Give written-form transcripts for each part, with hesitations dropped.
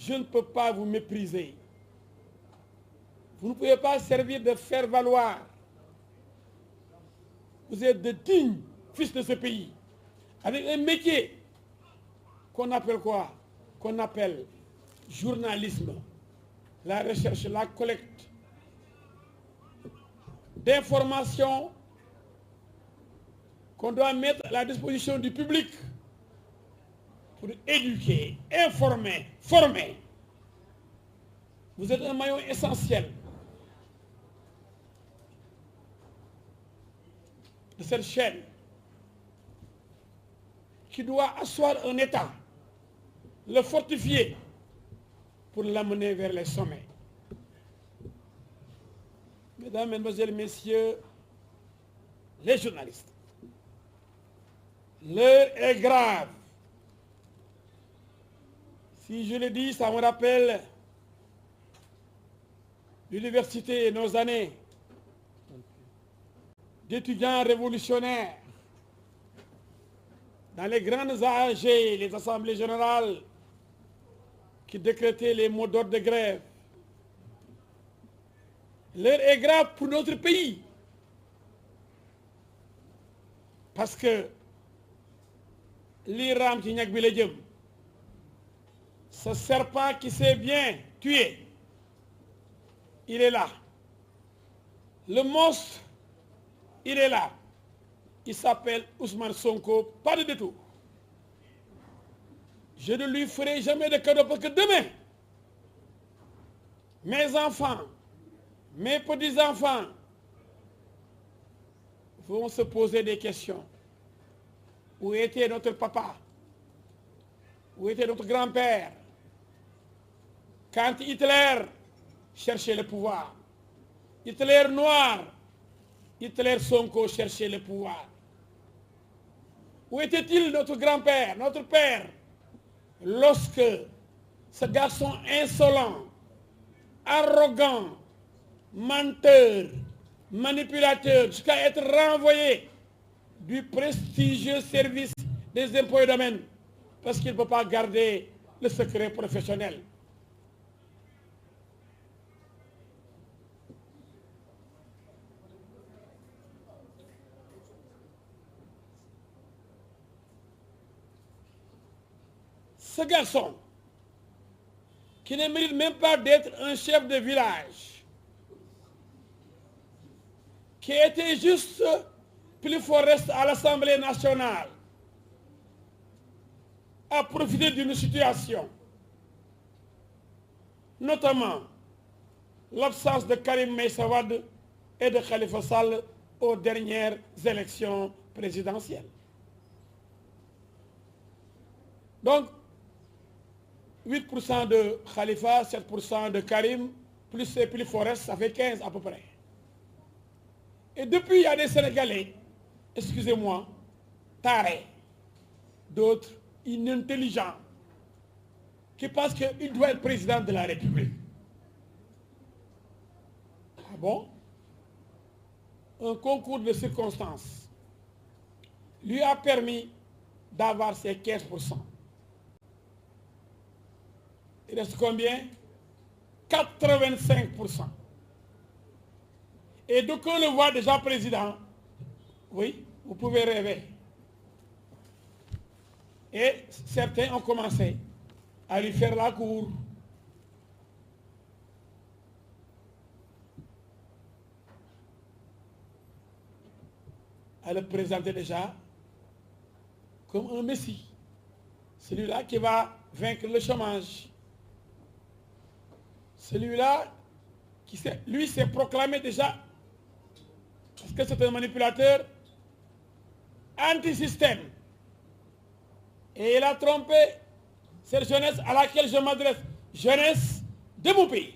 je ne peux pas vous mépriser. Vous ne pouvez pas servir de faire valoir. Vous êtes de dignes fils de ce pays, avec un métier qu'on appelle quoi? Qu'on appelle journalisme, la recherche, la collecte d'informations qu'on doit mettre à la disposition du public pour éduquer, informer, former. Vous êtes un maillon essentiel de cette chaîne qui doit asseoir un État, le fortifier pour l'amener vers les sommets. Mesdames, Mesdemoiselles, Messieurs, les journalistes, l'heure est grave. Si je le dis, ça me rappelle l'université et nos années d'étudiants révolutionnaires dans les grandes AG, les assemblées générales qui décrétaient les mots d'ordre de grève. L'heure est grave pour notre pays parce que l'Iran qui ñag bi la jëm, ce serpent qui s'est bien tué, il est là. Le monstre, il est là. Il s'appelle Ousmane Sonko, pas de détour. Je ne lui ferai jamais de cadeau parce que demain, mes enfants, mes petits-enfants vont se poser des questions. Où était notre papa? Où était notre grand-père quand Hitler cherchait le pouvoir? Hitler noir, Hitler Sonko cherchait le pouvoir. Où était-il notre grand-père, notre père, lorsque ce garçon insolent, arrogant, menteur, manipulateur, jusqu'à être renvoyé du prestigieux service des impôts et domaines parce qu'il ne peut pas garder le secret professionnel. Ce garçon, qui ne mérite même pas d'être un chef de village, qui était juste plus forest à l'Assemblée nationale, a profité d'une situation, notamment l'absence de Karim Meïssa Wade et de Khalifa Sall aux dernières élections présidentielles. Donc, 8% de Khalifa, 7% de Karim, plus et plus Forest, ça fait 15 à peu près. Et depuis, il y a des Sénégalais, excusez-moi, tarés, d'autres inintelligents, qui pensent qu'il doit être président de la République. Ah bon? Un concours de circonstances lui a permis d'avoir ses 15%. Il reste combien? 85%. Et donc on le voit déjà président, oui, vous pouvez rêver. Et certains ont commencé à lui faire la cour. À le présenter déjà comme un messie. Celui-là qui va vaincre le chômage. Celui-là qui s'est proclamé déjà, parce que c'est un manipulateur anti-système. Et il a trompé cette jeunesse à laquelle je m'adresse, jeunesse de mon pays.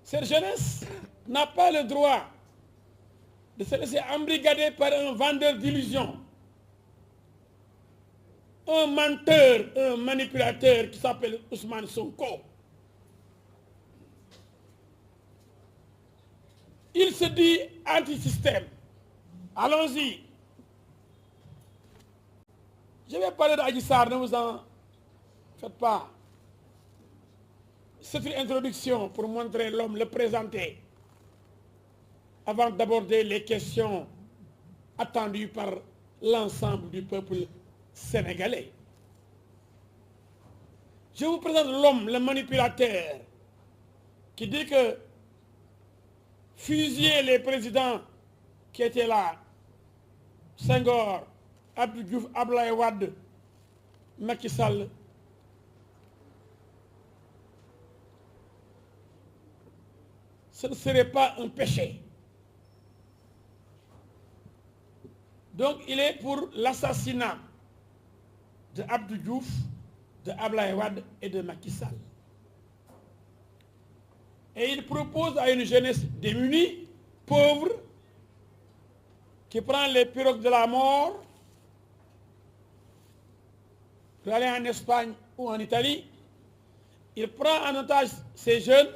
Cette jeunesse n'a pas le droit de se laisser embrigader par un vendeur d'illusions, un menteur, un manipulateur qui s'appelle Ousmane Sonko. Il se dit anti-système. Allons-y. Je vais parler d'Adji Sarr, ne vous en faites pas. C'est une introduction pour montrer l'homme, le présenter, avant d'aborder les questions attendues par l'ensemble du peuple sénégalais. Je vous présente l'homme, le manipulateur, qui dit que fusiller les présidents qui étaient là, Senghor, Abdou Diouf, Abdoulaye Wade, Macky Sall, ce ne serait pas un péché. Donc il est pour l'assassinat de Abdou Diouf, de Abdoulaye Wade et de Macky Sall. Et il propose à une jeunesse démunie, pauvre, qui prend les pirogues de la mort pour aller en Espagne ou en Italie. Il prend en otage ces jeunes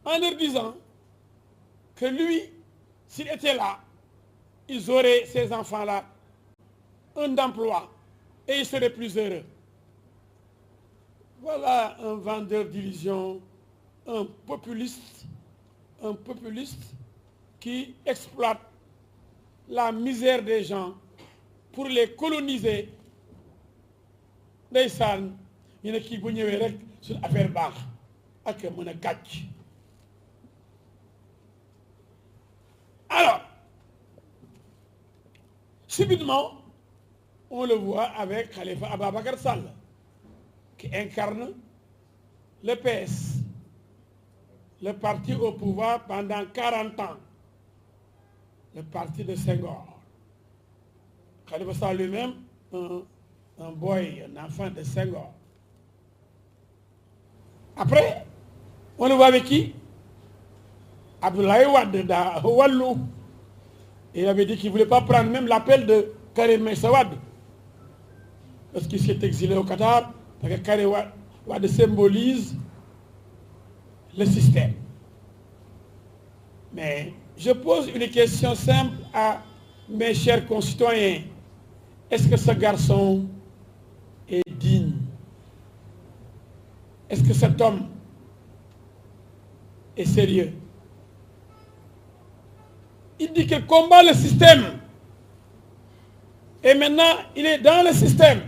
en leur disant que lui, s'il était là, ils auraient, ces enfants-là, un emploi et ils seraient plus heureux. Voilà un vendeur d'illusions, un populiste qui exploite la misère des gens pour les coloniser. Ndeysaan ñu ne kii bu ñëwee rek suñu affaire baax ak mën a gàcc. Alors, subitement, on le voit avec Khalifa Ababacar Sall, qui incarne le PS, le parti au pouvoir pendant 40 ans, le parti de Senghor. Khalifa Sall lui-même, un boy, un enfant de Senghor. Après, on le voit avec qui? Abdoulaye Wade da Wallou. Il avait dit qu'il ne voulait pas prendre même l'appel de Karim Meïssa Wade, parce qu'il s'est exilé au Qatar, parce que Karim Wade symbolise le système. Mais je pose une question simple à mes chers concitoyens. Est-ce que ce garçon est digne? Est-ce que cet homme est sérieux? Il dit qu'il combat le système. Et maintenant, il est dans le système.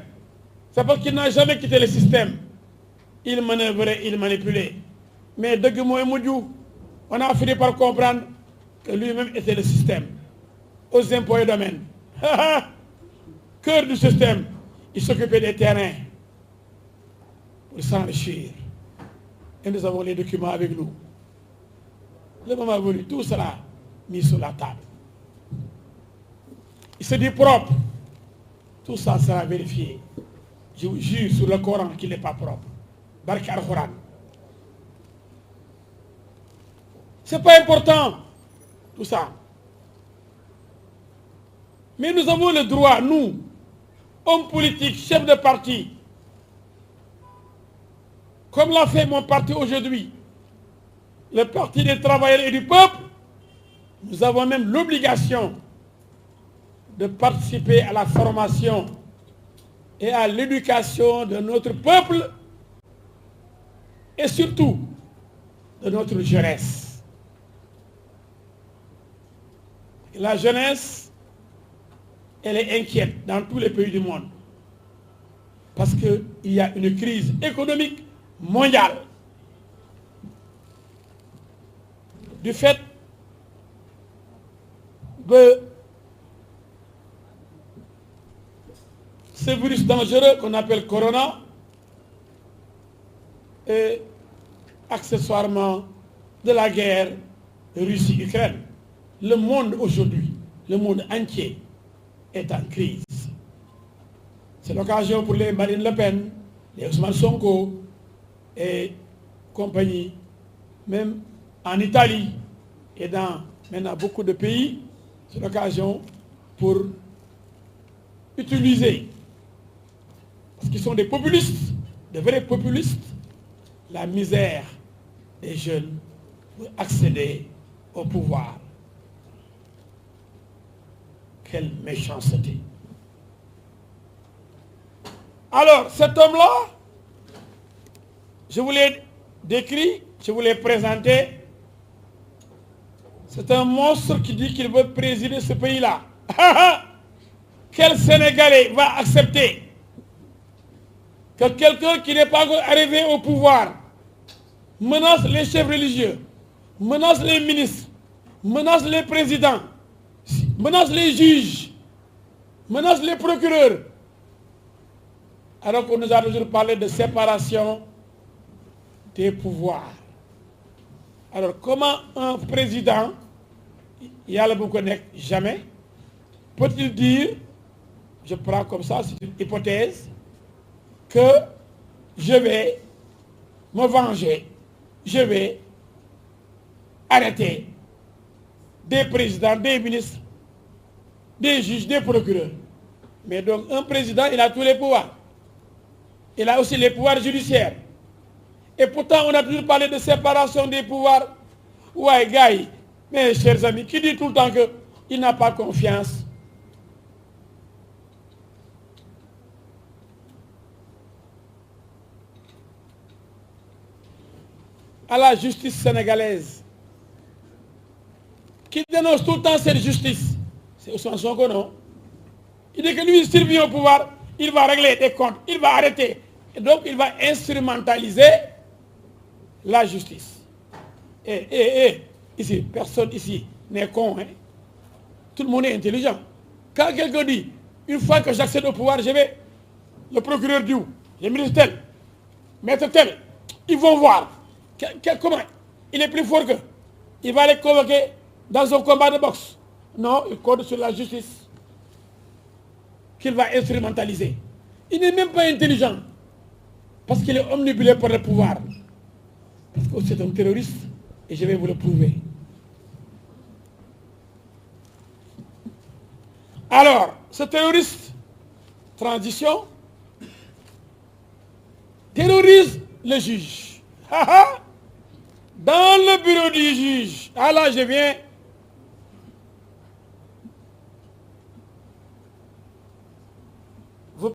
C'est parce qu'il n'a jamais quitté le système. Il manœuvrait, il manipulait. Mais de Gumoy, on a fini par comprendre que lui-même était le système. Aux impôts et domaines. Cœur du système. Il s'occupait des terrains pour s'enrichir. Et nous avons les documents avec nous. Le moment venu, tout sera mis sur la table. Il se dit propre. Tout ça sera vérifié. Je vous jure sur le Coran qu'il n'est pas propre. Barka al-Quran. C'est pas important, tout ça. Mais nous avons le droit, nous, hommes politiques, chefs de parti, comme l'a fait mon parti aujourd'hui, le Parti des travailleurs et du peuple, nous avons même l'obligation de participer à la formation et à l'éducation de notre peuple et surtout de notre jeunesse. La jeunesse, elle est inquiète dans tous les pays du monde parce qu'il y a une crise économique mondiale du fait de ce virus dangereux qu'on appelle Corona et accessoirement de la guerre Russie-Ukraine. Le monde aujourd'hui, le monde entier est en crise. C'est l'occasion pour les Marine Le Pen, les Ousmane Sonko et compagnie, même en Italie et dans maintenant beaucoup de pays, c'est l'occasion pour utiliser, parce qu'ils sont des populistes, de vrais populistes, la misère des jeunes pour accéder au pouvoir. Quelle méchanceté. Alors, cet homme-là, je vous l'ai décrit, je vous l'ai présenté. C'est un monstre qui dit qu'il veut présider ce pays-là. Quel Sénégalais va accepter que quelqu'un qui n'est pas encore arrivé au pouvoir menace les chefs religieux, menace les ministres, menace les présidents, menace les juges, menace les procureurs, alors qu'on nous a toujours parlé de séparation des pouvoirs. Alors comment un président, Yàlla bu ko nekk jamais, peut-il dire, je prends comme ça, c'est une hypothèse, que je vais me venger, je vais arrêter des présidents, des ministres, des juges, des procureurs. Mais donc un président, il a tous les pouvoirs. Il a aussi les pouvoirs judiciaires. Et pourtant, on a toujours parlé de séparation des pouvoirs. Ouais, gars, mes chers amis, qui dit tout le temps qu'il n'a pas confiance à la justice sénégalaise, qui dénonce tout le temps cette justice, c'est Ousmane Sonko, non? Il dit que lui, s'il vient au pouvoir, il va régler des comptes, il va arrêter. Et donc, il va instrumentaliser la justice. Ici, personne ici n'est con. Hein? Tout le monde est intelligent. Quand quelqu'un dit, une fois que j'accède au pouvoir, je vais, le procureur dit où? Le ministre tel, maître tel, ils vont voir. Comment? Il est plus fort qu'eux. Il va les convoquer dans un combat de boxe. Non, il compte sur la justice qu'il va instrumentaliser. Il n'est même pas intelligent parce qu'il est omnibulé par le pouvoir. Parce que c'est un terroriste et je vais vous le prouver. Alors, ce terroriste, transition, terrorise le juge. Dans le bureau du juge, ah là je viens